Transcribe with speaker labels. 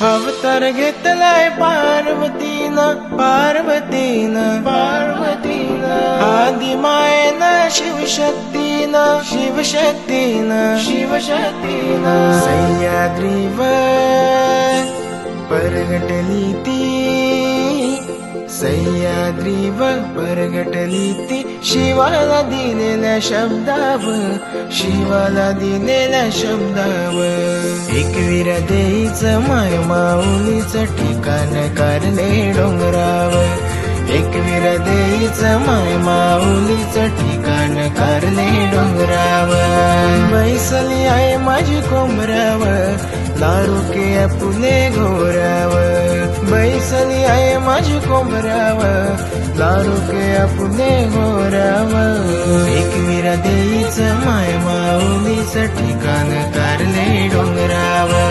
Speaker 1: अवतार घेतलाय पार्वतीनं आदि मायेनं शिवशक्तीनं सह्याद्रीवर परगटली ती शिवाला दिलेल्या शब्दावर एकवीर देईचं माय माऊलीचं ठिकाण कारले डोंगरावर एकवीर देईचं माय माऊलीचं ठिकाण कारले डोंगरावर बैसली आहे माझी कोंबऱ्यावर दारुके फुले घोरावर बैसली आहे माझी कोंबऱ्यावर दारुके फुले घोरावर एकवीर देईचं माय माऊलीचं ठिकाण कारले डोंगरावर